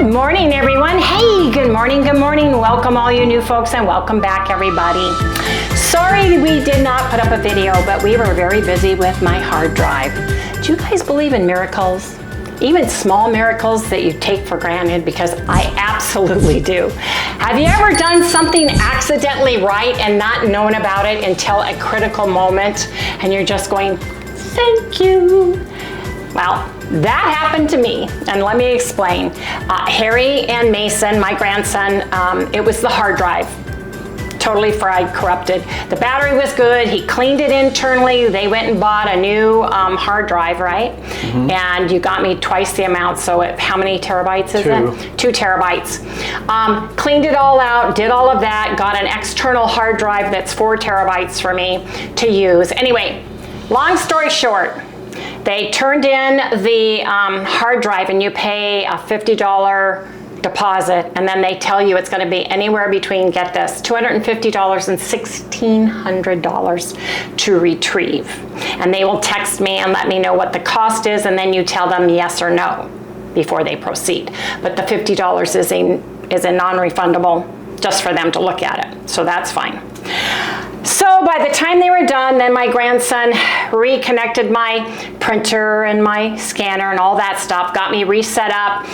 Good morning, everyone. Hey, good morning, good morning. Welcome all you new folks and welcome back, everybody. Sorry we did not put up a video, but we were very busy with my hard drive. Do you guys believe in miracles? Even small miracles that you take for granted, because I absolutely do. Have you ever done something accidentally right and not known about it until a critical moment and you're just going, thank you? Well, that happened to me, and let me explain. Harry and Mason, my grandson, it was the hard drive. Totally fried, corrupted. The battery was good. He cleaned it internally. They went and bought a new hard drive, right? Mm-hmm. And you got me twice the amount. So how many terabytes is it? 2 terabytes. Cleaned it all out, did all of that, got an external hard drive that's 4 terabytes for me to use. Anyway, long story short, they turned in the hard drive and you pay a $50 deposit, and then they tell you it's going to be anywhere between, get this, $250 and $1,600 to retrieve. And they will text me and let me know what the cost is, and then you tell them yes or no before they proceed. But the $50 is a non-refundable, just for them to look at it. So that's fine. So by the time they were done, then my grandson reconnected my printer and my scanner and all that stuff, got me reset up,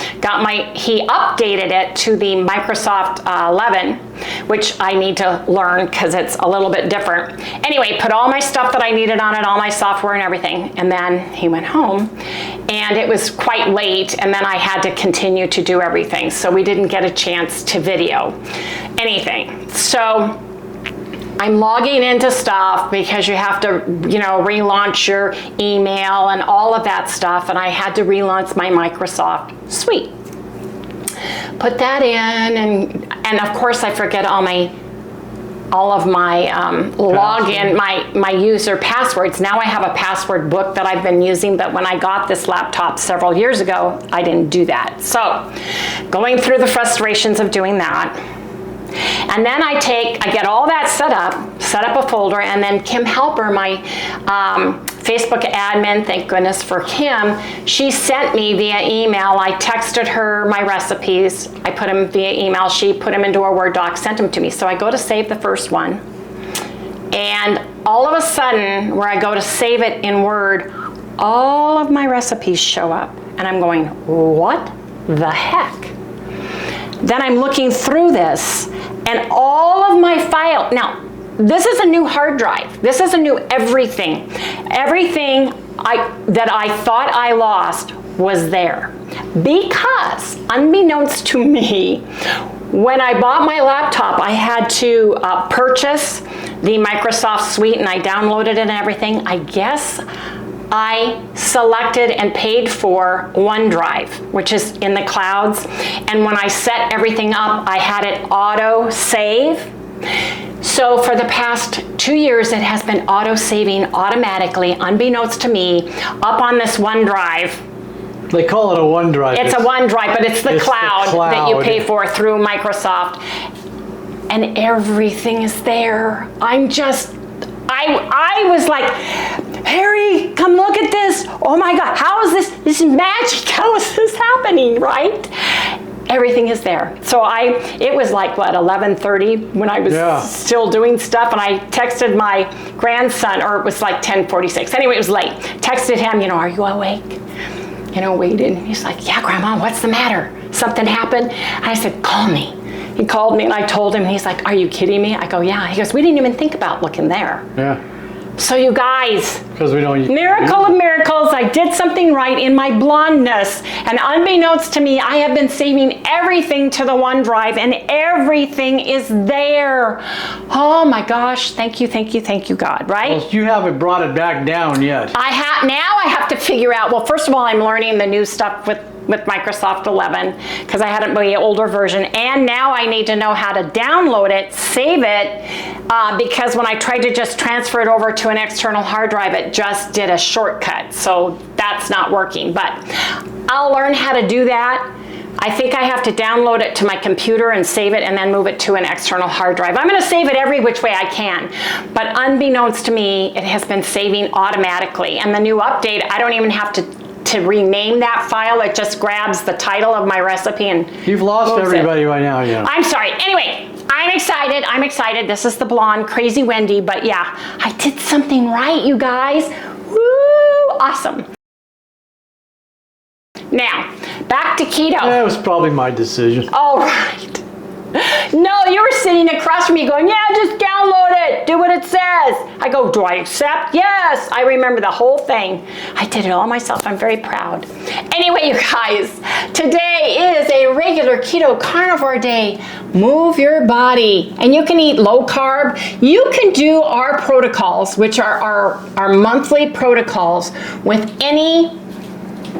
he updated it to the Microsoft 11, which I need to learn because it's a little bit different. Anyway, put all my stuff that I needed on it, all my software and everything, and then he went home, and it was quite late, and then I had to continue to do everything, so we didn't get a chance to video anything. So I'm logging into stuff because you have to, relaunch your email and all of that stuff. And I had to relaunch my Microsoft suite. Put that in, and of course I forget all of my login, my user passwords. Now I have a password book that I've been using, but when I got this laptop several years ago, I didn't do that. So going through the frustrations of doing that. And then I get all that set up a folder, and then Kim Helper, my Facebook admin, thank goodness for Kim, she sent me via email. I texted her my recipes. I put them via email. She put them into a Word doc, sent them to me. So I go to save the first one, and all of a sudden, where I go to save it in Word, all of my recipes show up. And I'm going, what the heck? Then I'm looking through this, and all of my file, now this is a new hard drive. This is a new everything. Everything that I thought I lost was there. Because unbeknownst to me, when I bought my laptop, I had to purchase the Microsoft Suite, and I downloaded it and everything. I guess I selected and paid for OneDrive, which is in the clouds. And when I set everything up, I had it auto save. So for the past 2 years, it has been auto saving automatically, unbeknownst to me, up on this OneDrive. They call it a OneDrive. It's a OneDrive, but it's the cloud that you pay for through Microsoft. And everything is there. I was like, Harry, come look at this. Oh my God, how is this? This is magic. How is this happening, right? Everything is there. So it was like, what, 11:30 when I was still doing stuff, and I texted my grandson, or it was like 10:46. Anyway, it was late. Texted him, are you awake? Waited. And he's like, yeah, Grandma, what's the matter? Something happened? And I said, call me. He called me, and I told him, and he's like, are you kidding me? I go, yeah. He goes, we didn't even think about looking there. Yeah. So you guys, miracle of miracles, I did something right in my blondness. And unbeknownst to me, I have been saving everything to the OneDrive, and everything is there. Oh my gosh, thank you, God, right? Well, you haven't brought it back down yet. Now I have to figure out, well, first of all, I'm learning the new stuff with Microsoft 11, because I had the older version, and now I need to know how to download it, save it, because when I tried to just transfer it over to an external hard drive, it just did a shortcut, so that's not working. But I'll learn how to do that. I think I have to download it to my computer and save it, and then move it to an external hard drive. I'm going to save it every which way I can, but unbeknownst to me, it has been saving automatically, and the new update, I don't even have to to rename that file. It just grabs the title of my recipe and You've lost moves everybody it. right now, yeah. I'm sorry. Anyway, I'm excited. I'm excited. This is the blonde, crazy Wendy. But yeah, I did something right, you guys. Woo! Awesome. Now, back to keto. That was probably my decision. All right. No, you were sitting across from me going, yeah, just download it. Do what it says. I go, do I accept? Yes. I remember the whole thing. I did it all myself. I'm very proud. Anyway, you guys, today is a regular keto carnivore day. Move your body. And you can eat low carb. You can do our protocols, which are our monthly protocols, with any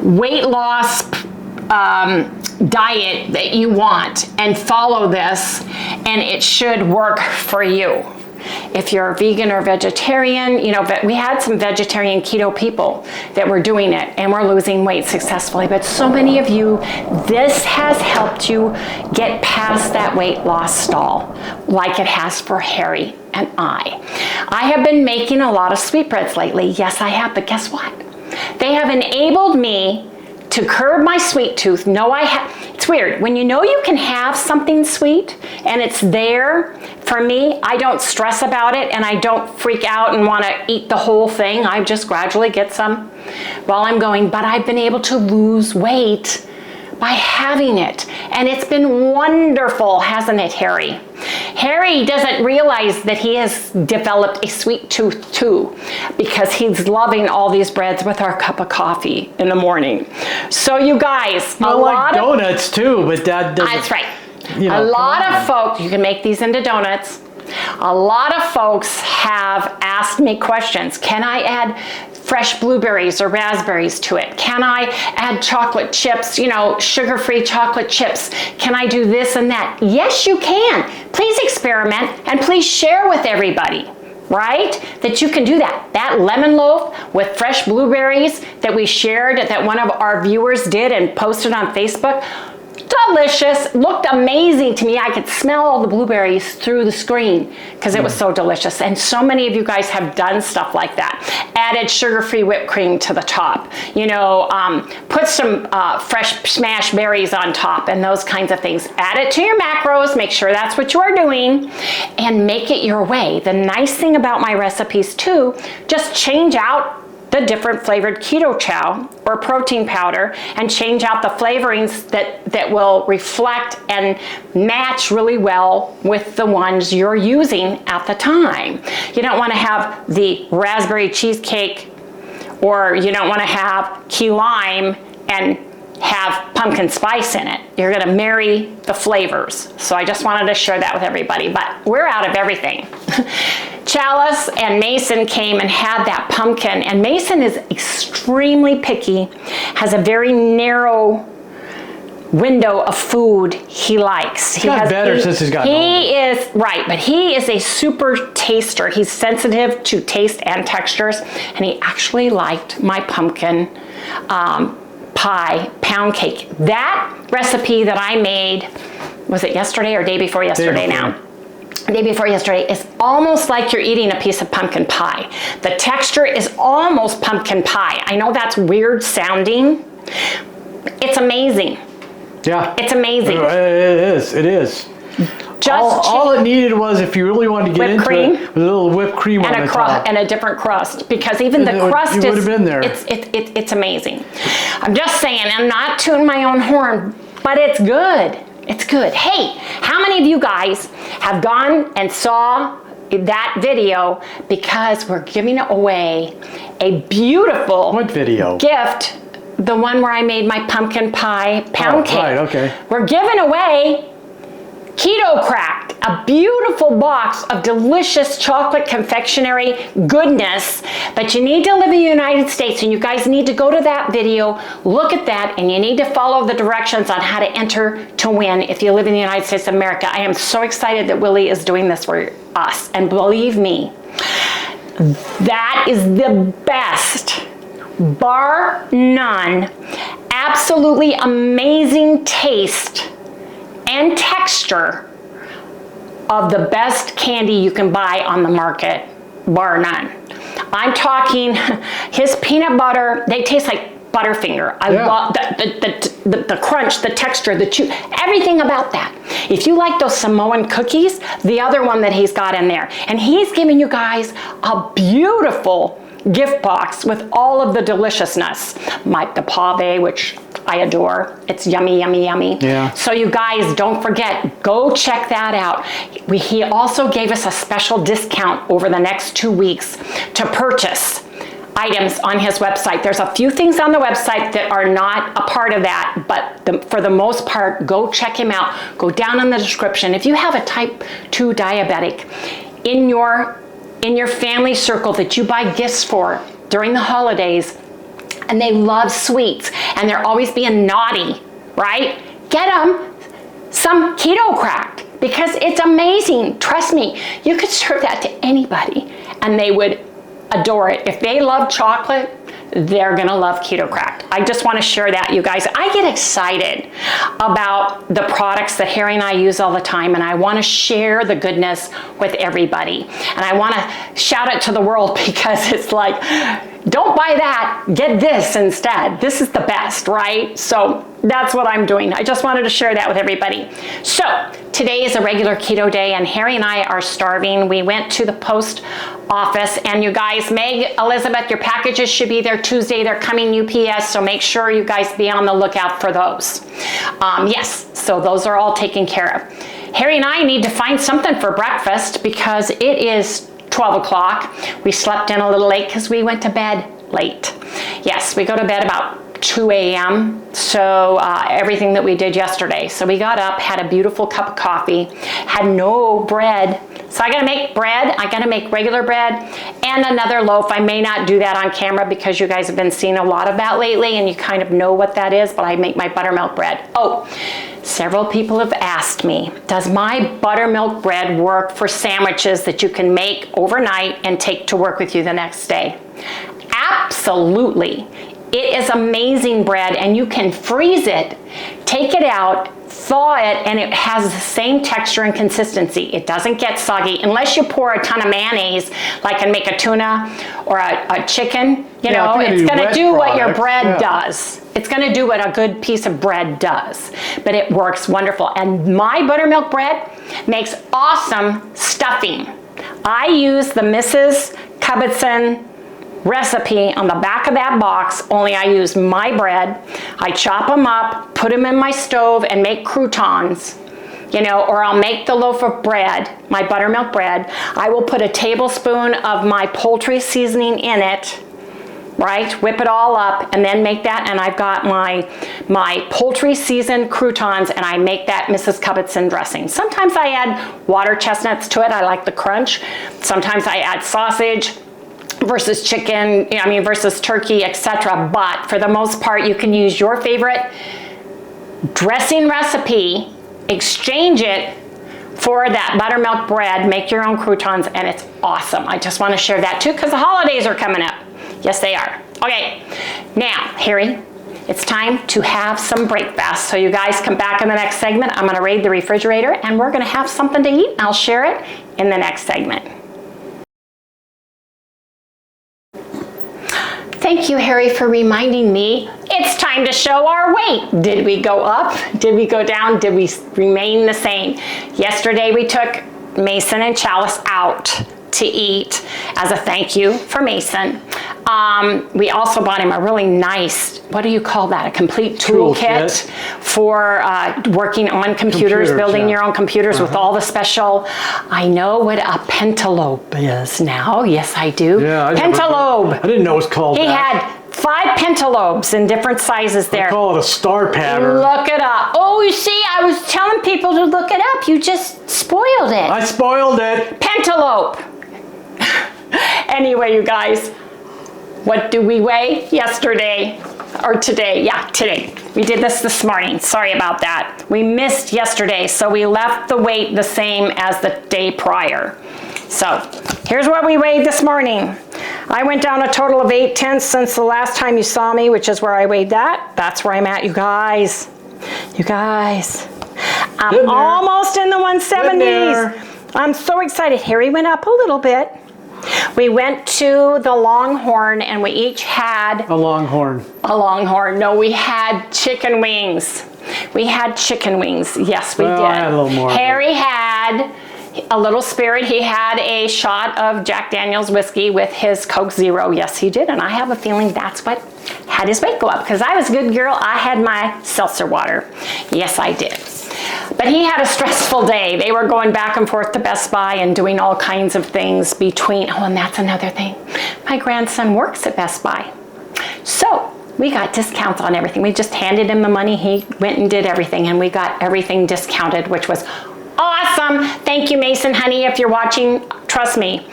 weight loss diet that you want, and follow this, and it should work for you. If you're vegan or vegetarian, you know, but we had some vegetarian keto people that were doing it and were losing weight successfully. But so many of you, this has helped you get past that weight loss stall, like it has for Harry and I. I have been making a lot of sweetbreads lately. Yes, I have, but guess what? They have enabled me to curb my sweet tooth. It's weird. When you know you can have something sweet and it's there, for me, I don't stress about it and I don't freak out and want to eat the whole thing. I just gradually get some while I'm going, but I've been able to lose weight by having it. And it's been wonderful, hasn't it, Harry? Harry doesn't realize that he has developed a sweet tooth too, because he's loving all these breads with our cup of coffee in the morning. So you guys, I like donuts too, but that doesn't. That's right. You know, a lot of folks, you can make these into donuts. A lot of folks have asked me questions. Can I add fresh blueberries or raspberries to it? Can I add chocolate chips, you know, sugar-free chocolate chips? Can I do this and that? Yes, you can. Please experiment and please share with everybody, right? That you can do that. That lemon loaf with fresh blueberries that we shared, that one of our viewers did and posted on Facebook, delicious, looked amazing to me. I could smell all the blueberries through the screen because it was so delicious. And so many of you guys have done stuff like that. Added sugar-free whipped cream to the top. You know, put some fresh smashed berries on top and those kinds of things. Add it to your macros. Make sure that's what you are doing and make it your way. The nice thing about my recipes too, just change out the different flavored keto chow or protein powder and change out the flavorings that will reflect and match really well with the ones you're using at the time. You don't want to have the raspberry cheesecake, or you don't want to have key lime and have pumpkin spice in it. You're going to marry the flavors. So I just wanted to share that with everybody, but we're out of everything. Chalice and Mason came and had that pumpkin, and Mason is extremely picky, has a very narrow window of food he likes. He's got better since he's gotten older. He is, right, but he is a super taster. He's sensitive to taste and textures, and he actually liked my pumpkin pie pound cake. That recipe that I made, was it yesterday or day before yesterday now? Day before yesterday, is almost like you're eating a piece of pumpkin pie. The texture is almost pumpkin pie. I know that's weird sounding. It's amazing. Yeah. It's amazing. It is. All it needed was, if you really wanted to get into it, a little whipped cream on the top. And a different crust, because even the crust would have been there. It's amazing. I'm just saying, I'm not tooting my own horn, but it's good. It's good. Hey, how many of you guys have gone and saw that video? Because we're giving away a beautiful What video? gift. The one where I made my pumpkin pie pound cake. Right, okay. We're giving away Keto Krack'd, a beautiful box of delicious chocolate confectionery goodness, but you need to live in the United States, and you guys need to go to that video, look at that, and you need to follow the directions on how to enter to win if you live in the United States of America. I am so excited that Willie is doing this for us, and believe me, that is the best, bar none, absolutely amazing taste and texture of the best candy you can buy on the market, bar none. I'm talking his peanut butter, they taste like Butterfinger. I love the crunch, the texture, the chew, everything about that. If you like those Samoan cookies, the other one that he's got in there. And he's giving you guys a beautiful gift box with all of the deliciousness. The pave, which I adore. It's yummy, yummy, yummy. Yeah. So you guys, don't forget, go check that out. He also gave us a special discount over the next 2 weeks to purchase items on his website. There's a few things on the website that are not a part of that, but for the most part, go check him out. Go down in the description. If you have a type 2 diabetic in your family circle that you buy gifts for during the holidays, and they love sweets, and they're always being naughty, right? Get them some Keto Krack'd, because it's amazing. Trust me, you could serve that to anybody, and they would adore it. If they love chocolate, they're gonna love Keto Krack'd. I just wanna share that, you guys. I get excited about the products that Harry and I use all the time, and I wanna share the goodness with everybody. And I wanna shout it to the world, because it's like, don't buy that, get this instead. This is the best, right? So that's what I'm doing. I just wanted to share that with everybody. So today is a regular keto day, and Harry and I are starving. We went to the post office, and you guys, Meg, Elizabeth, your packages should be there Tuesday. They're coming UPS, so make sure you guys be on the lookout for those. Yes, so those are all taken care of. Harry and I need to find something for breakfast, because it is 12 o'clock. We slept in a little late because we went to bed late. Yes, we go to bed about 2 a.m. So everything that we did yesterday. So we got up, had a beautiful cup of coffee, had no bread. So I gotta make bread. I gotta make regular bread and another loaf. I may not do that on camera, because you guys have been seeing a lot of that lately, and you kind of know what that is, but I make my buttermilk bread. Oh, several people have asked me, does my buttermilk bread work for sandwiches that you can make overnight and take to work with you the next day? Absolutely. It is amazing bread, and you can freeze it, take it out, thaw it, and it has the same texture and consistency. It doesn't get soggy unless you pour a ton of mayonnaise, like and make a tuna or a chicken. You know, it's going to do what your bread does. It's going to do what a good piece of bread does, but it works wonderful. And my buttermilk bread makes awesome stuffing. I use the Mrs. Cubbitson recipe on the back of that box, only I use my bread. I chop them up, put them in my stove, and make croutons, you know, or I'll make the loaf of bread, my buttermilk bread. I will put a tablespoon of my poultry seasoning in it, right? Whip it all up, and then make that, and I've got my poultry seasoned croutons, and I make that Mrs. Cubbitson dressing. Sometimes I add water chestnuts to it. I like the crunch. Sometimes I add sausage versus chicken, versus turkey, etc. But for the most part, you can use your favorite dressing recipe, exchange it for that buttermilk bread, make your own croutons, and it's awesome. I just want to share that too, because the holidays are coming up. Yes, they are. Okay, now, Harry, it's time to have some breakfast. So you guys come back in the next segment. I'm going to raid the refrigerator, and we're going to have something to eat. I'll share it in the next segment. Thank you, Harry, for reminding me. It's time to show our weight. Did we go up? Did we go down? Did we remain the same? Yesterday, we took Mason and Chalice out to eat as a thank you for Mason. We also bought him a really nice, what do you call that? A complete toolkit for working on computers, building your own computers with all the special. I know what a pentalobe is now. Yes, I do. Yeah, pentalobe. I didn't know it was called that. He had 5 pentalobes in different sizes there. I call it a star pattern. Look it up. Oh, you see, I was telling people to look it up. You just spoiled it. I spoiled it. Pentalobe. Anyway, you guys, what do we weigh yesterday or today? Yeah, today. We did this morning. Sorry about that. We missed yesterday, so we left the weight the same as the day prior. So here's what we weighed this morning. I went down a total of 8/10 since the last time you saw me, which is where I weighed that. That's where I'm at, you guys. You guys. I'm almost in the 170s. I'm so excited. Harry went up a little bit. We went to the Longhorn and we each had a Longhorn. A Longhorn. No, we had chicken wings. We had chicken wings. Yes, we did. I had a little more. Harry had a little spirit. He had a shot of Jack Daniel's whiskey with his Coke Zero. Yes, he did. And I have a feeling that's what had his weight go up, because I was a good girl. I had my seltzer water. Yes, I did. But he had a stressful day. They were going back and forth to Best Buy and doing all kinds of things between. Oh, and that's another thing. My grandson works at Best Buy. So we got discounts on everything. We just handed him the money. He went and did everything, and we got everything discounted, which was awesome. Thank you, Mason, honey, if you're watching. Trust me,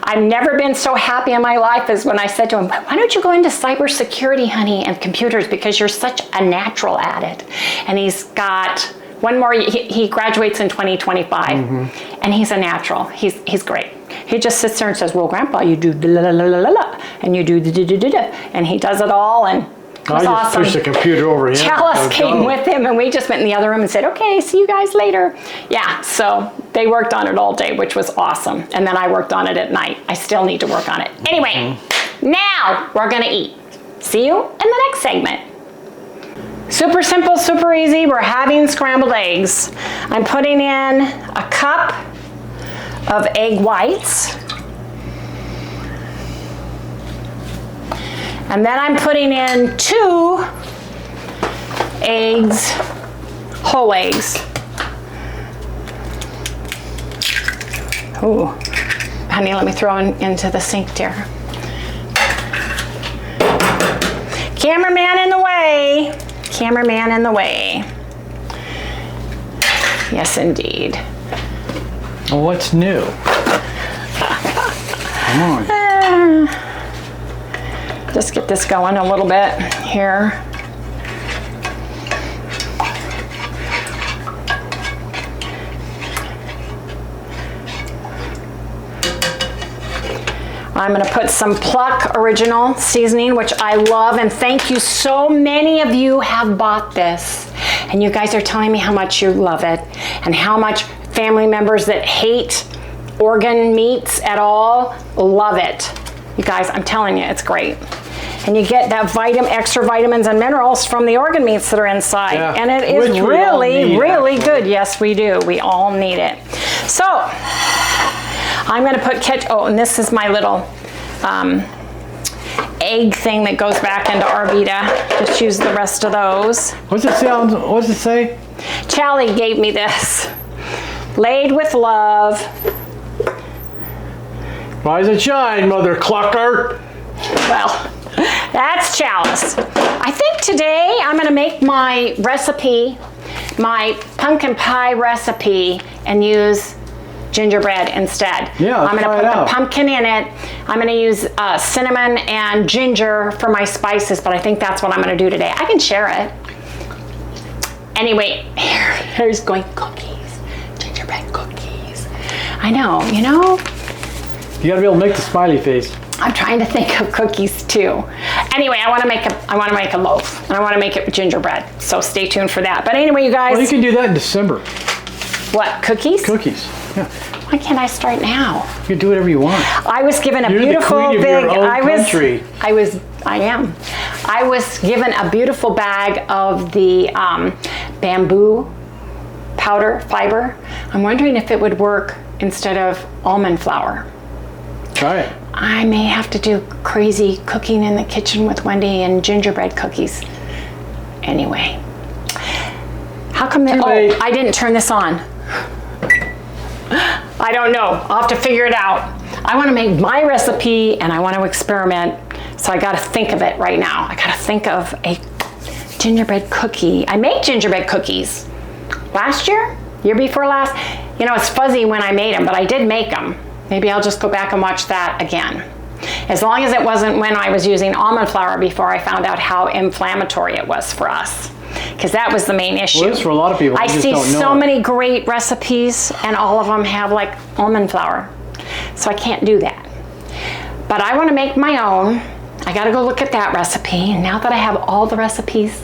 I've never been so happy in my life as when I said to him, why don't you go into cybersecurity, honey, and computers, because you're such a natural at it. And he's got one more, he graduates in 2025, and he's a natural. He's great. He just sits there and says, well, Grandpa, you do la la la la la, and you do da da da da, and he does it all, and it was awesome. Pushed the computer over him. Chalice came with him, and we just went in the other room and said, okay, see you guys later. Yeah, so they worked on it all day, which was awesome. And then I worked on it at night. I still need to work on it. Anyway, now we're gonna eat. See you in the next segment. Super simple, super easy. We're having scrambled eggs. I'm putting in a cup of egg whites. And then I'm putting in 2 eggs, whole eggs. Ooh, honey, let me throw into the sink, dear. Cameraman in the way. Cameraman in the way. Yes, indeed. Well, what's new? Come on. Just get this going a little bit here. I'm going to put some PLUCK original seasoning, which I love, and thank you. So many of you have bought this, and you guys are telling me how much you love it, and how much family members that hate organ meats at all love it. You guys, I'm telling you, it's great. And you get that extra vitamins and minerals from the organ meats that are inside. Yeah. And it is really, really good. Yes, we do. We all need it. So I'm going to put ketchup. Oh, and this is my little egg thing that goes back into Arvita. Just use the rest of those. What's it say? Charlie gave me this. Laid with love. Rise and shine, Mother Clucker. Well, that's Chalice. I think today I'm going to make my recipe, my pumpkin pie recipe, and use gingerbread instead. Yeah, I'm going to put the pumpkin in it. I'm going to use cinnamon and ginger for my spices, but I think that's what I'm going to do today. I can share it. Anyway, here's going cookies, gingerbread cookies. I know, you know. You got to be able to make the smiley face. I'm trying to think of cookies too. Anyway, I want to make a loaf, and I want to make it gingerbread. So stay tuned for that. But anyway, you guys. Well, you can do that in December. What, cookies? Cookies. Yeah. Why can't I start now? You can do whatever you want. I was given a beautiful big. I was given a beautiful bag of the bamboo powder fiber. I'm wondering if it would work instead of almond flour. Try it. I may have to do crazy cooking in the kitchen with Wendy and gingerbread cookies. Anyway, how come that? Oh, I didn't turn this on. I don't know. I'll have to figure it out. I want to make my recipe and I want to experiment. So I got to think of it right now. I got to think of a gingerbread cookie. I made gingerbread cookies last year before last. You know, it's fuzzy when I made them, but I did make them. Maybe I'll just go back and watch that again. As long as it wasn't when I was using almond flour before I found out how inflammatory it was for us. Because that was the main issue. Well, it is for a lot of people. I see so many great recipes and all of them have like almond flour. So I can't do that. But I want to make my own. I got to go look at that recipe. And now that I have all the recipes,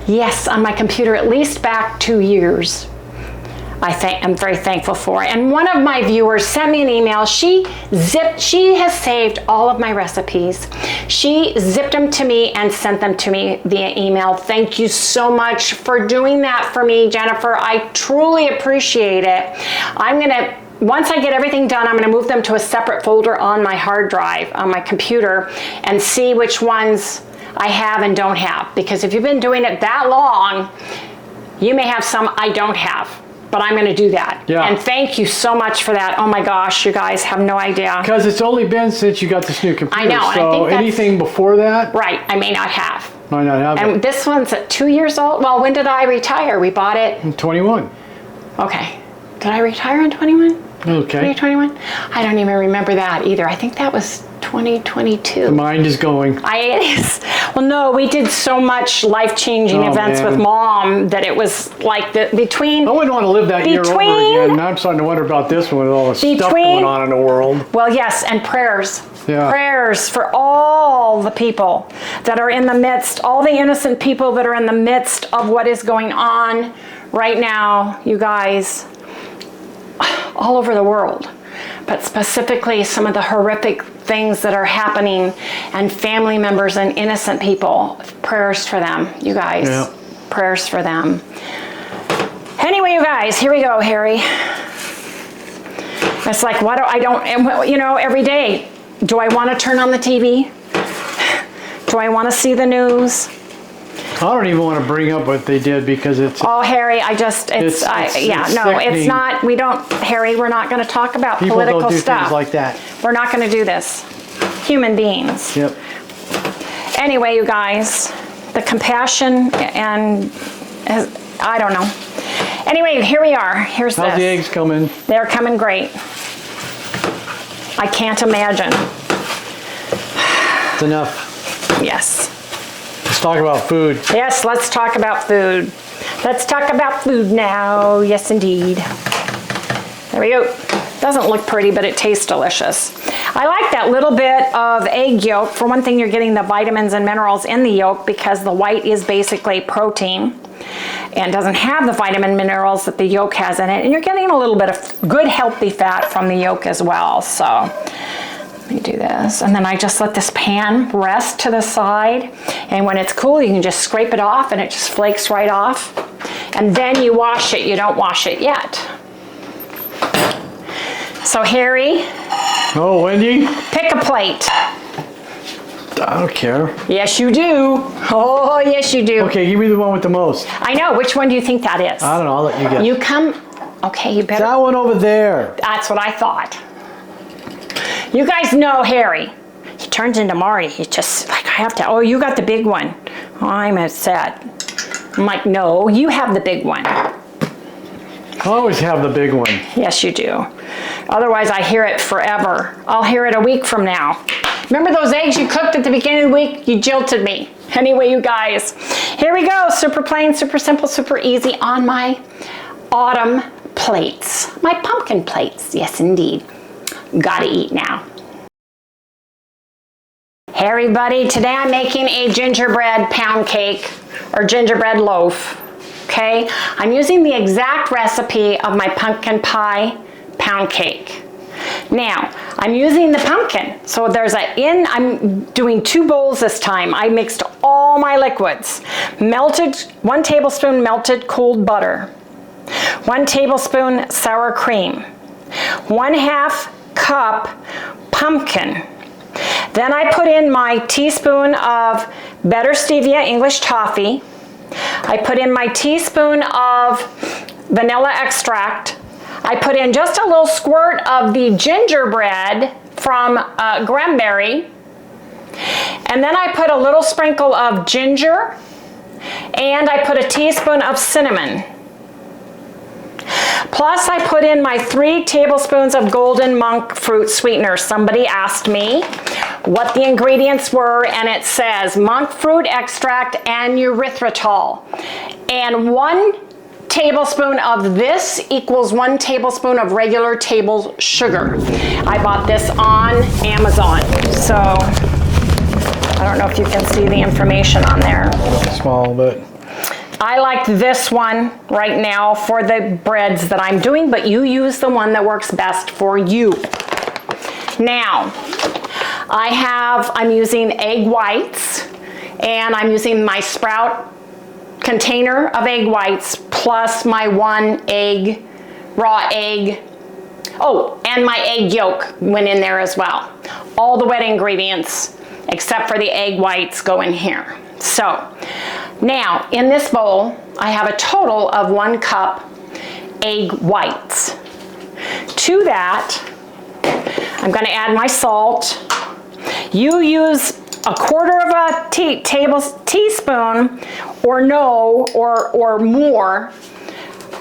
yes, on my computer, at least back 2 years, I'm very thankful for. And one of my viewers sent me an email. She has saved all of my recipes. She zipped them to me and sent them to me via email. Thank you so much for doing that for me, Jennifer. I truly appreciate it. Once I get everything done, I'm gonna move them to a separate folder on my hard drive, on my computer, and see which ones I have and don't have. Because if you've been doing it that long, you may have some I don't have. But I'm gonna do that. Yeah. And thank you so much for that. Oh my gosh, you guys have no idea. Because it's only been since you got this new computer. I know. So anything before that? Right, I may not have. Might not have And this one's at 2 years old. Well, when did I retire? We bought it. 21. Okay. Did I retire in 21? Okay. 2021? I don't even remember that either. I think that was 2022. The mind is going. It is. Well, no, we did so much life-changing events with Mom that it was like between. I wouldn't want to live that year over again. Now I'm starting to wonder about this one with all the stuff going on in the world. Well, yes, and prayers. Yeah. Prayers for all the people that are in the midst, all the innocent people that are in the midst of what is going on right now, you guys, all over the world. But specifically some of the horrific things that are happening and family members and innocent people. Prayers for them, you guys. Yeah. Prayers for them. Anyway, you guys, here we go, Harry. It's like, every day, do I want to turn on the TV? Do I want to see the news? I don't even want to bring up what they did because it's. Oh, Harry, it's not. We don't, Harry. We're not going to talk about political don't do stuff. Things like that. We're not going to do this. Human beings. Yep. Anyway, you guys, the compassion and I don't know. Anyway, here we are. How's the eggs coming? They're coming great. I can't imagine. It's enough. Yes. Let's talk about food. Yes, let's talk about food. Let's talk about food now. Yes, indeed. There we go. Doesn't look pretty, but it tastes delicious. I like that little bit of egg yolk. For one thing, you're getting the vitamins and minerals in the yolk because the white is basically protein and doesn't have the vitamin minerals that the yolk has in it. And you're getting a little bit of good, healthy fat from the yolk as well. So let me do this. And then I just let this pan rest to the side. And when it's cool, you can just scrape it off and it just flakes right off. And then you wash it. You don't wash it yet. So Harry. Oh, Wendy. Pick a plate. I don't care. Yes, you do. Oh, yes, you do. Okay, give me the one with the most. I know. Which one do you think that is? I don't know. I'll let you guess. You come. Okay, you better. That one over there. That's what I thought. You guys know Harry. He turns into Mari. He's just like, I have to. Oh, you got the big one. Oh, I'm upset. I'm like, no, you have the big one. I always have the big one. Yes, you do. Otherwise, I hear it forever. I'll hear it a week from now. Remember those eggs you cooked at the beginning of the week? You jilted me. Anyway, you guys, here we go. Super plain, super simple, super easy on my autumn plates. My pumpkin plates. Yes, indeed. Gotta eat now. Hey, everybody. Today I'm making a gingerbread pound cake or gingerbread loaf. Okay, I'm using the exact recipe of my pumpkin pie pound cake. Now, I'm using the pumpkin. So I'm doing 2 bowls this time. I mixed all my liquids. 1 tablespoon melted cold butter. 1 tablespoon sour cream. 1/2 cup pumpkin. Then I put in my teaspoon of Better Stevia English toffee. I put in my teaspoon of vanilla extract. I put in just a little squirt of the gingerbread from Granberry. And then I put a little sprinkle of ginger. And I put a teaspoon of cinnamon. Plus I put in my 3 tablespoons of golden monk fruit sweetener. Somebody asked me what the ingredients were, and it says monk fruit extract and erythritol. And 1 tablespoon of this equals 1 tablespoon of regular table sugar. I bought this on Amazon. So I don't know if you can see the information on there. Small, but. I like this one right now for the breads that I'm doing, but you use the one that works best for you. Now, I'm using egg whites, and I'm using my Sprout container of egg whites plus my 1 egg, raw egg. Oh, and my egg yolk went in there as well. All the wet ingredients, except for the egg whites, go in here. So, now, in this bowl, I have a total of 1 cup egg whites. To that, I'm gonna add my salt. You use a 1/4 of a teaspoon or more.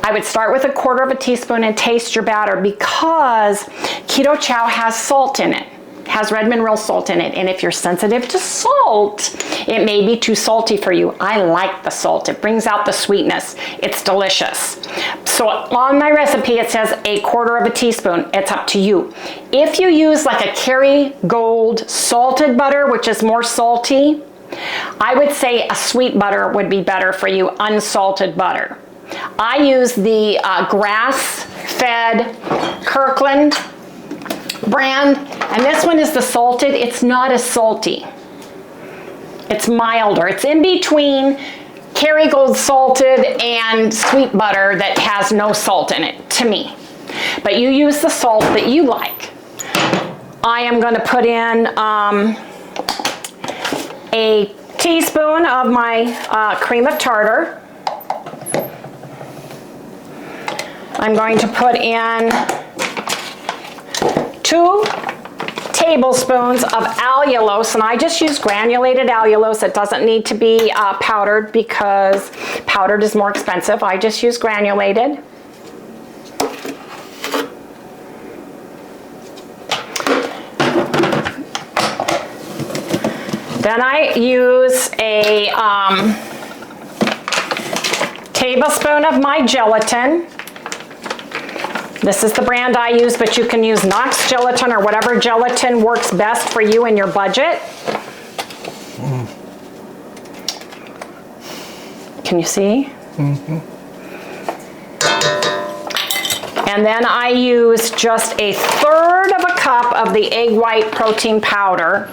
I would start with a 1/4 of a teaspoon and taste your batter, because Keto Chow has salt in it. Has red mineral salt in it, and if you're sensitive to salt, it may be too salty for you. I like the salt. It brings out the sweetness. It's delicious. So on my recipe it says a 1/4 of a teaspoon. It's up to you. If you use like a Kerrygold salted butter, which is more salty, I would say a sweet butter would be better for you, unsalted butter. I use the grass-fed Kirkland brand, and this one is the salted. It's not as salty. It's milder. It's in between Kerrygold salted and sweet butter that has no salt in it, to me. But you use the salt that you like. I am going to put in a teaspoon of my cream of tartar. I'm going to put in 2 tablespoons of allulose, and I just use granulated allulose. It doesn't need to be powdered, because powdered is more expensive. I just use granulated. Then I use a tablespoon of my gelatin. This is the brand I use, but you can use Knox gelatin or whatever gelatin works best for you and your budget. Can you see? Mm-hmm. And then I use just a 1/3 of a cup of the egg white protein powder.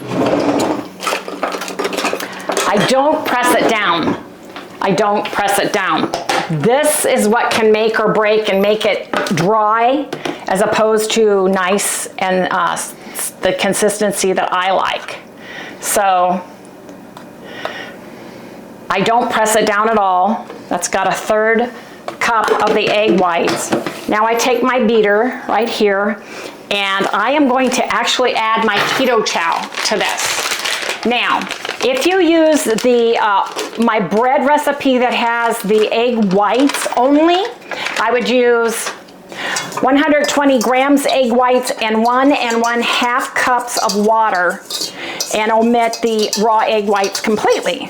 I don't press it down. I don't press it down. This is what can make or break and make it dry, as opposed to nice and the consistency that I like. So I don't press it down at all. That's got a 1/3 cup of the egg whites. Now I take my beater right here, and I am going to actually add my Keto Chow to this. Now, if you use the my bread recipe that has the egg whites only, I would use 120 grams egg whites and 1 1/2 cups of water, and omit the raw egg whites completely,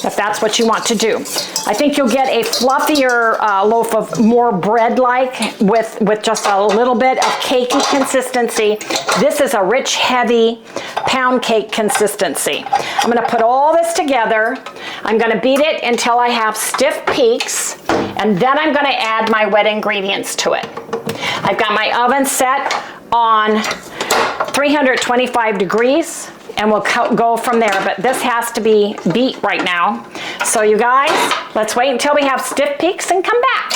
if that's what you want to do. I think you'll get a fluffier loaf of more bread-like with just a little bit of cakey consistency. This is a rich, heavy pound cake consistency. I'm gonna put all this together. I'm gonna beat it until I have stiff peaks, and then I'm gonna add my wet ingredients to it. I've got my oven set on 325 degrees. And we'll go from there, but this has to be beat right now. So you guys, let's wait until we have stiff peaks and come back.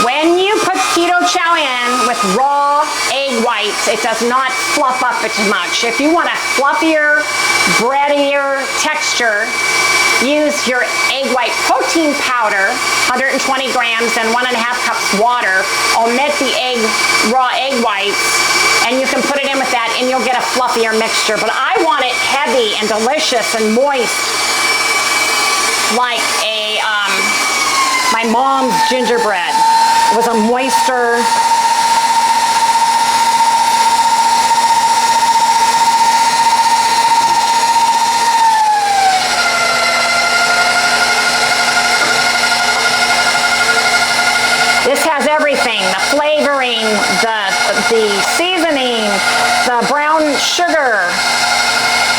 When you put Keto Chow in with raw egg whites, it does not fluff up as much. If you want a fluffier, breadier texture, use your egg white protein powder, 120 grams and 1 1/2 cups water. Omit the raw egg whites, and you can put it in with that and you'll get a fluffier mixture. But I want it heavy and delicious and moist, like my mom's gingerbread. It was a moister. This has everything, the flavoring, the the seasoning, the brown sugar.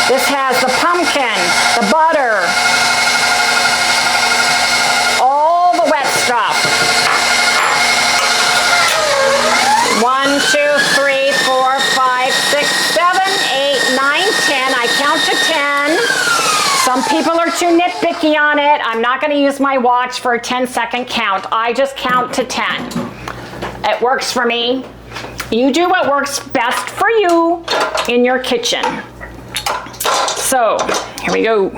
This has the pumpkin, the butter, all the wet stuff. 1, 2, 3, 4, 5, 6, 7, 8, 9, 10. I count to 10. Some people are too nitpicky on it. I'm not going to use my watch for a 10-second count. I just count to 10. It works for me. You do what works best for you in your kitchen. So, here we go.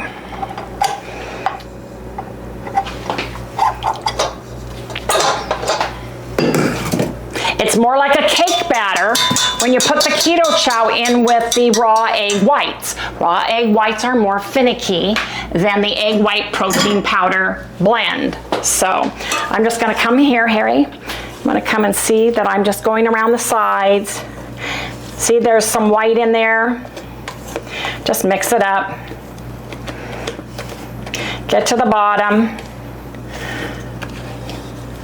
It's more like a cake batter when you put the keto chow in with the raw egg whites. Raw egg whites are more finicky than the egg white protein powder blend. So I'm just gonna come here, Harry. I'm gonna come and see that I'm just going around the sides. See, there's some white in there. Just mix it up. Get to the bottom.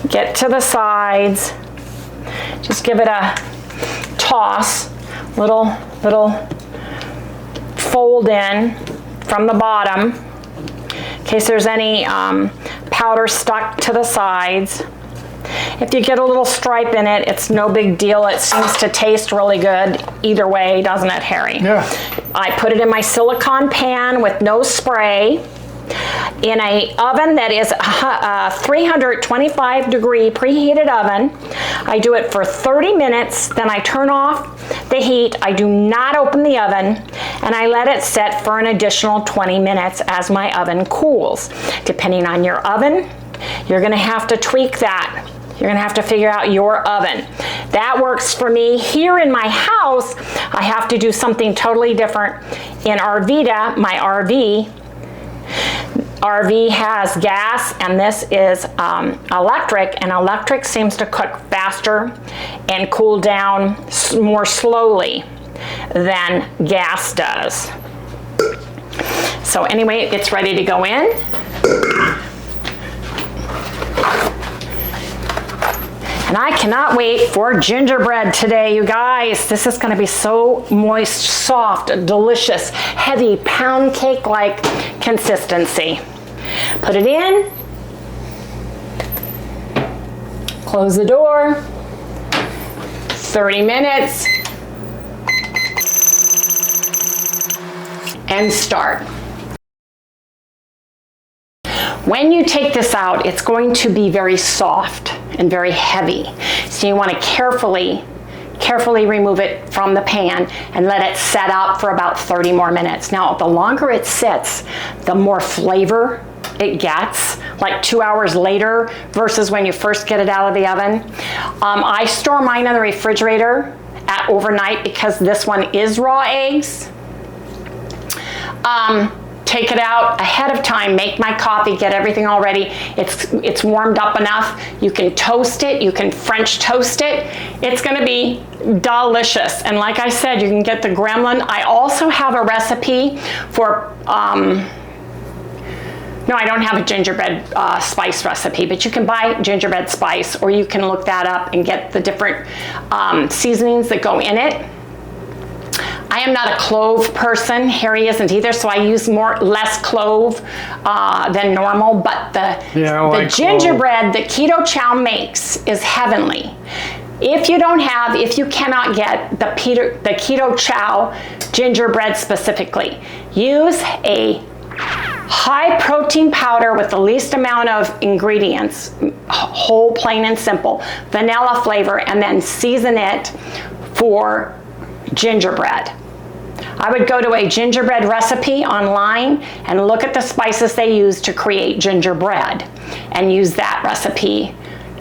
Get to the sides. Just give it a toss, little fold in from the bottom in case there's any powder stuck to the sides. If you get a little stripe in it, it's no big deal. It seems to taste really good either way, doesn't it, Harry? Yeah. I put it in my silicone pan with no spray in a oven that is a 325 degree preheated oven. I do it for 30 minutes, then I turn off the heat. I do not open the oven, and I let it set for an additional 20 minutes as my oven cools. Depending on your oven, you're gonna have to tweak that. You're gonna have to figure out your oven. That works for me. Here in my house, I have to do something totally different. In our Vita, my RV has gas, and this is electric, and electric seems to cook faster and cool down more slowly than gas does. So anyway, it's ready to go in. And I cannot wait for gingerbread today, you guys. This is gonna be so moist, soft, delicious, heavy, pound cake-like consistency. Put it in. Close the door. 30 minutes. And start. When you take this out, it's going to be very soft and very heavy. So you want to carefully remove it from the pan and let it set up for about 30 more minutes. Now, the longer it sits, the more flavor it gets, like 2 hours later versus when you first get it out of the oven. I store mine in the refrigerator overnight because this one is raw eggs. Take it out ahead of time, make my coffee, get everything all ready. It's warmed up enough. You can toast it, you can French toast it. It's gonna be delicious. And like I said, you can get the gremlin. I also have a recipe for, no, I don't have a gingerbread spice recipe, but you can buy gingerbread spice, or you can look that up and get the different seasonings that go in it. I am not a clove person. Harry isn't either, so I use less clove than normal. But the gingerbread that Keto Chow makes is heavenly. If you cannot get the Keto Chow gingerbread specifically, use a high protein powder with the least amount of ingredients, whole, plain and simple, vanilla flavor, and then season it for gingerbread. I would go to a gingerbread recipe online and look at the spices they use to create gingerbread and use that recipe.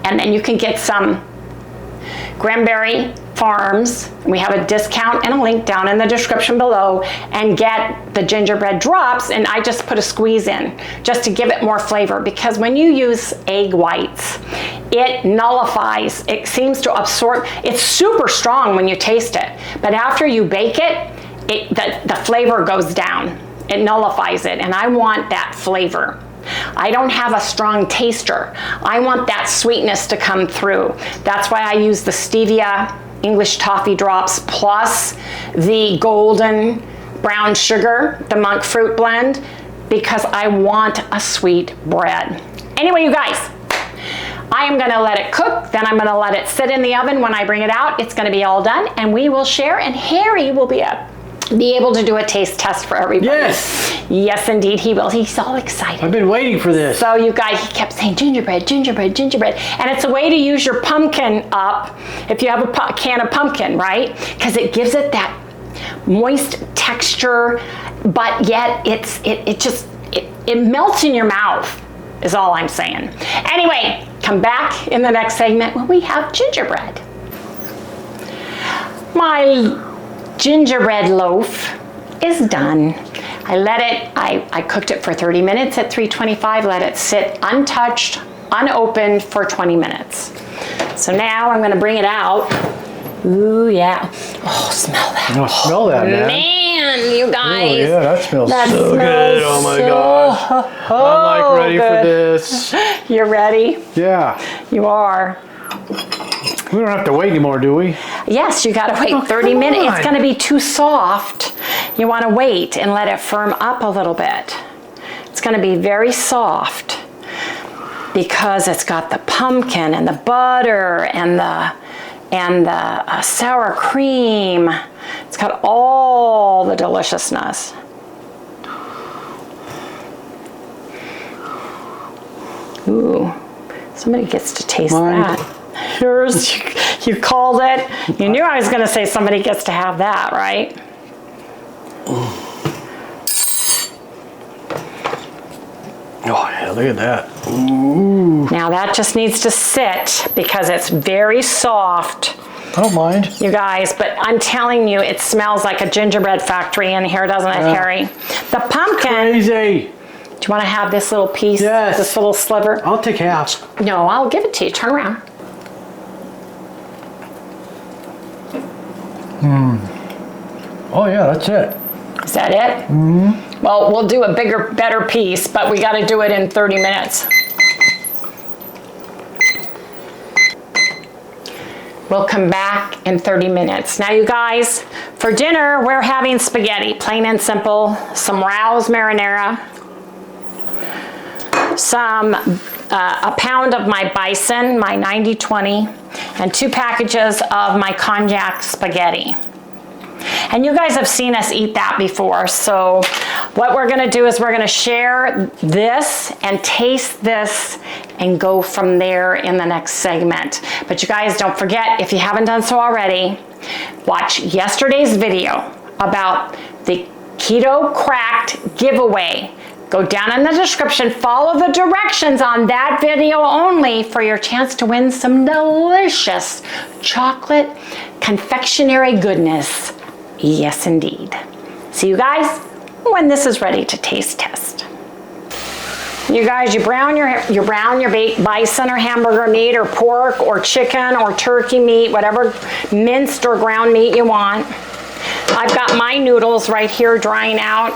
And then you can get some Granberry Farms. We have a discount and a link down in the description below, and get the gingerbread drops, and I just put a squeeze in just to give it more flavor, because when you use egg whites, it nullifies, it seems to absorb, it's super strong when you taste it, but after you bake it, the flavor goes down. It nullifies it, and I want that flavor. I don't have a strong taster. I want that sweetness to come through. That's why I use the stevia English toffee drops plus the golden brown sugar, the monk fruit blend, because I want a sweet bread. Anyway, you guys, I am gonna let it cook, then I'm gonna let it sit in the oven. When I bring it out, it's gonna be all done, and we will share, and Harry will be able to do a taste test for everybody. Yes. Yes, indeed he will. He's all excited. I've been waiting for this. So you guys, he kept saying gingerbread, gingerbread, gingerbread. And it's a way to use your pumpkin up if you have a can of pumpkin, right? Because it gives it that moist texture, but yet it melts in your mouth, is all I'm saying. Anyway, come back in the next segment when we have gingerbread. My gingerbread loaf is done. I cooked it for 30 minutes at 325, let it sit untouched, unopened for 20 minutes. So now I'm gonna bring it out. Ooh, yeah. Oh, smell that. Oh, smell that, man, you guys. Oh, yeah, that smells so good. Oh, my gosh. I'm like ready for this. You're ready? Yeah. You are. We don't have to wait anymore, do we? Yes, you gotta wait 30 minutes. It's gonna be too soft. You wanna wait and let it firm up a little bit. It's gonna be very soft because it's got the pumpkin and the butter and the sour cream. It's got all the deliciousness. Ooh, somebody gets to taste that. Yours, you called it. You knew I was gonna say somebody gets to have that, right? Oh yeah, look at that. Ooh. Now that just needs to sit because it's very soft. I don't mind. You guys, but I'm telling you, it smells like a gingerbread factory in here, doesn't it, Harry? The pumpkin. Crazy. Do you want to have this little piece? Yes. This little sliver? I'll take half. No, I'll give it to you. Turn around. Oh yeah, that's it. Is that it? Mm-hmm. Well, we'll do a bigger, better piece, but we got to do it in 30 minutes. We'll come back in 30 minutes. Now you guys, for dinner, we're having spaghetti, plain and simple, some Rao's marinara, a pound of my bison, my 90-20, and 2 packages of my cognac spaghetti. And you guys have seen us eat that before, so what we're gonna do is we're gonna share this and taste this and go from there in the next segment. But you guys, don't forget, if you haven't done so already, watch yesterday's video about the Keto Krack'd giveaway. Go down in the description, follow the directions on that video only for your chance to win some delicious chocolate confectionery goodness. Yes, indeed. See you guys when this is ready to taste test. You guys, you brown your baked bison or hamburger meat or pork or chicken or turkey meat, whatever minced or ground meat you want. I've got my noodles right here drying out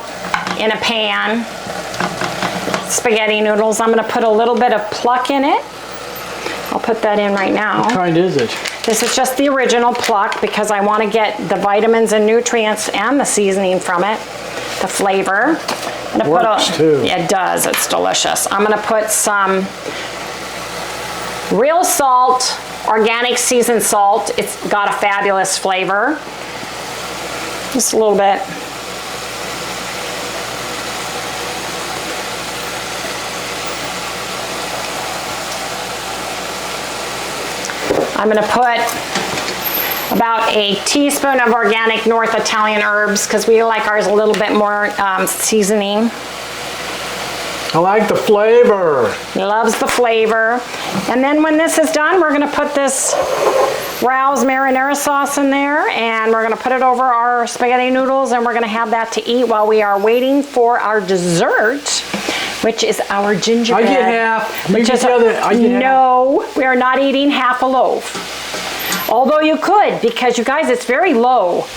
in a pan. Spaghetti noodles. I'm going to put a little bit of PLUCK in it. I'll put that in right now. What kind is it? This is just the original PLUCK because I want to get the vitamins and nutrients and the seasoning from it, the flavor. It works too. Yeah, it does. It's delicious. I'm going to put some real salt, organic seasoned salt. It's got a fabulous flavor. Just a little bit. I'm going to put about a teaspoon of organic North Italian herbs because we like ours a little bit more seasoning. I like the flavor. He loves the flavor. And then when this is done, we're going to put this Rao's marinara sauce in there, and we're going to put it over our spaghetti noodles, and we're going to have that to eat while we are waiting for our dessert, which is our gingerbread. I get half. Which is no, we are not eating half a loaf. Although you could, because you guys, it's very low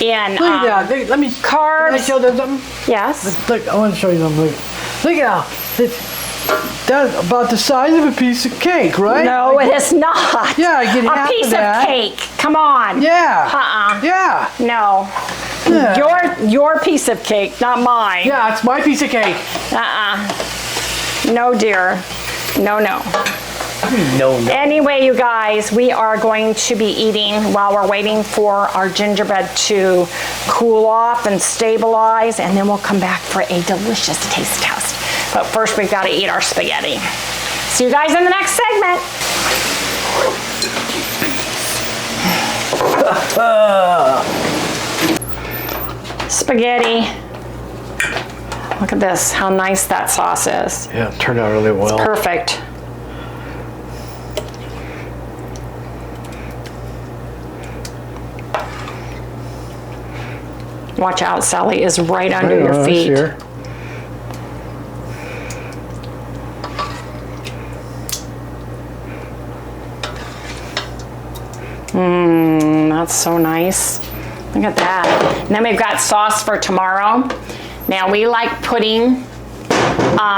in look at that. Let me carbs. Can I show them something? Yes. Look, I want to show you something. Look at how That's about the size of a piece of cake, right? No, it is not. Yeah, I get half a piece of that. cake. Come on. Yeah. Yeah. No. Yeah. Your piece of cake, not mine. Yeah, it's my piece of cake. No, dear. No. No. Anyway, you guys, we are going to be eating while we're waiting for our gingerbread to cool off and stabilize, and then we'll come back for a delicious taste test. But first, we've got to eat our spaghetti. See you guys in the next segment. Spaghetti. Look at this, how nice that sauce is. Yeah, it turned out really well. It's perfect. Watch out, Sally is right under your feet. Here. That's so nice. Look at that. And then we've got sauce for tomorrow. Now we like putting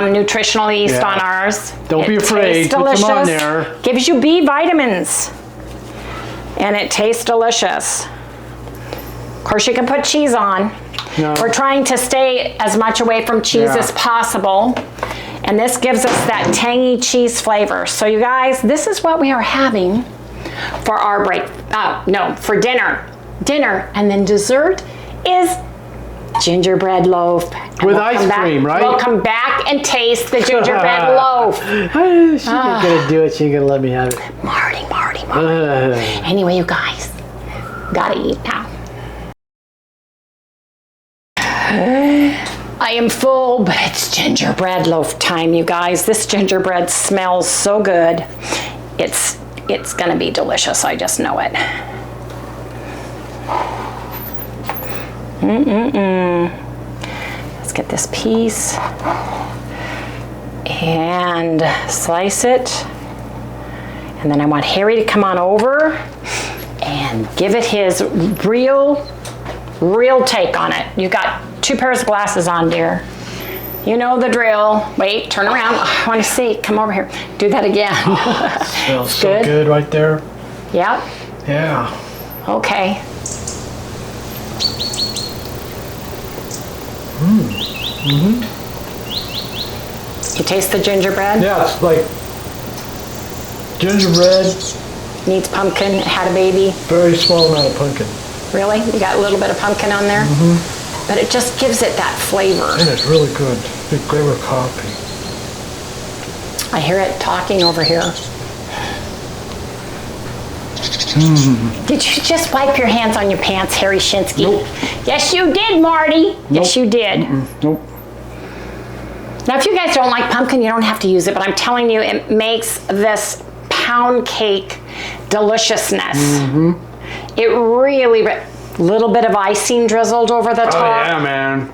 nutritional yeast on ours. Don't be afraid. Put some on there. Gives you B vitamins. And it tastes delicious. Of course, you can put cheese on. No. We're trying to stay as much away from cheese as possible. And this gives us that tangy cheese flavor. So you guys, this is what we are having for our for dinner. And then dessert is gingerbread loaf. And with ice cream, right? We'll come back and taste the gingerbread loaf. She's not gonna do it. She ain't gonna let me have it. Marty. Anyway, you guys, gotta eat now. I am full, but it's gingerbread loaf time, you guys. This gingerbread smells so good. It's gonna be delicious, I just know it. Let's get this piece and slice it. And then I want Harry to come on over and give it his real take on it. You got 2 pairs of glasses on, dear. You know the drill. Wait, turn around. I want to see. Come over here. Do that again. Smells so good right there. Yep. Yeah. Okay. You taste the gingerbread? Yeah, it's like gingerbread. Needs pumpkin. It had a baby. Very small amount of pumpkin. Really? You got a little bit of pumpkin on there? But it just gives it that flavor. And it's really good. Big flavor coffee. I hear it talking over here. Did you just wipe your hands on your pants, Harry Shinsky? Nope. Yes, you did, Marty. Nope. Yes, you did. Nope. Now, if you guys don't like pumpkin, you don't have to use it, but I'm telling you, it makes this pound cake deliciousness. It really, little bit of icing drizzled over the top. Oh, yeah, man.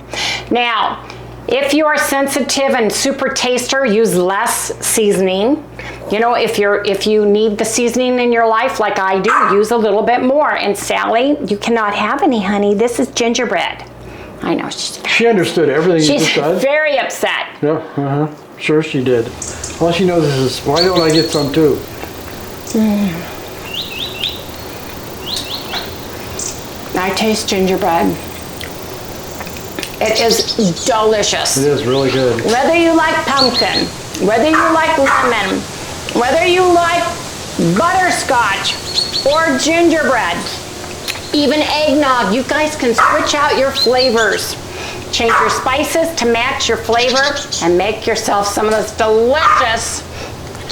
Now, if you are sensitive and super taster, use less seasoning. You know, if you need the seasoning in your life like I do, use a little bit more. And Sally, you cannot have any, honey. This is gingerbread. I know. She understood everything you just said. She's very upset. Yeah, sure she did. All she knows is, why don't I get some too? I taste gingerbread. It is delicious. It is really good. Whether you like pumpkin, whether you like lemon, whether you like butterscotch or gingerbread, even eggnog, you guys can switch out your flavors. Change your spices to match your flavor and make yourself some of this delicious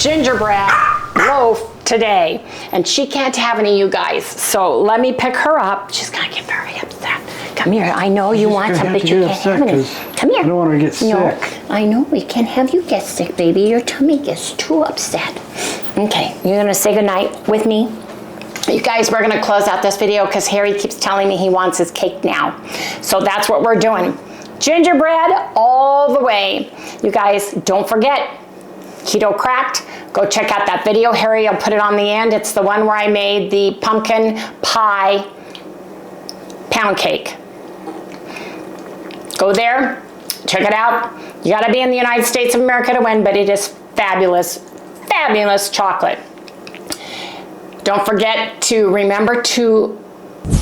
gingerbread loaf today. And she can't have any, you guys. So let me pick her up. She's gonna get very upset. Come here, I know you want some, but you can't have any. Come here. I don't want her to get sick. No, I know we can't have you get sick, baby. Your tummy gets too upset. Okay, you're gonna say goodnight with me? You guys, we're gonna close out this video because Harry keeps telling me he wants his cake now. So that's what we're doing. Gingerbread all the way. You guys, don't forget, Keto Krack'd. Go check out that video. Harry will put it on the end. It's the one where I made the pumpkin pie pound cake. Go there, check it out. You gotta be in the United States of America to win, but it is fabulous, fabulous chocolate. Don't forget to remember to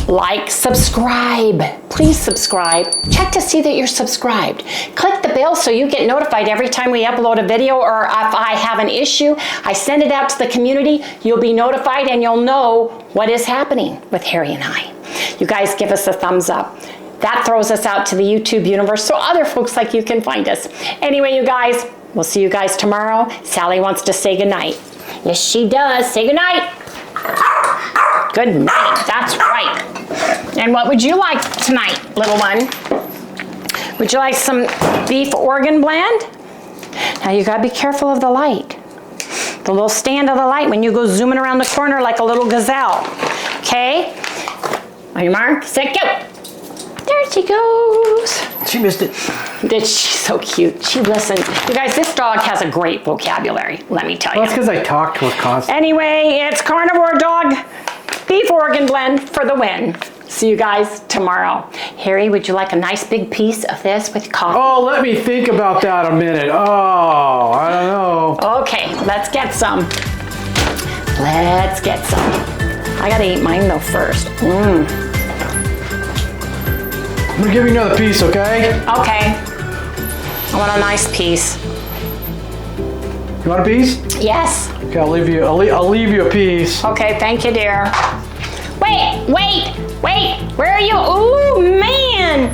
like, subscribe. Please subscribe. Check to see that you're subscribed. Click the bell so you get notified every time we upload a video, or if I have an issue, I send it out to the community. You'll be notified and you'll know what is happening with Harry and I. You guys give us a thumbs up. That throws us out to the YouTube universe so other folks like you can find us. Anyway, you guys, we'll see you guys tomorrow. Sally wants to say goodnight. Yes, she does. Say goodnight. Good night, that's right. And what would you like tonight, little one? Would you like some beef organ blend? Now you gotta be careful of the light. The little stand of the light when you go zooming around the corner like a little gazelle. Okay? On your mark, set, go. There she goes. She missed it. She's so cute. She listens. You guys, this dog has a great vocabulary, let me tell you. Well, that's because I talk to her constantly. Anyway, it's carnivore dog beef organ blend for the win. See you guys tomorrow. Harry, would you like a nice big piece of this with coffee? Oh, let me think about that a minute. Oh, I don't know. Okay, let's get some. Let's get some. I gotta eat mine though first. I'm gonna give you another piece, okay? Okay. I want a nice piece. You want a piece? Yes. Okay, I'll leave you a piece. Okay, thank you, dear. Wait. Where are you? Oh, man.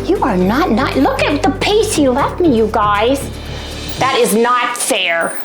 You are not, look at the piece he left me, you guys. That is not fair.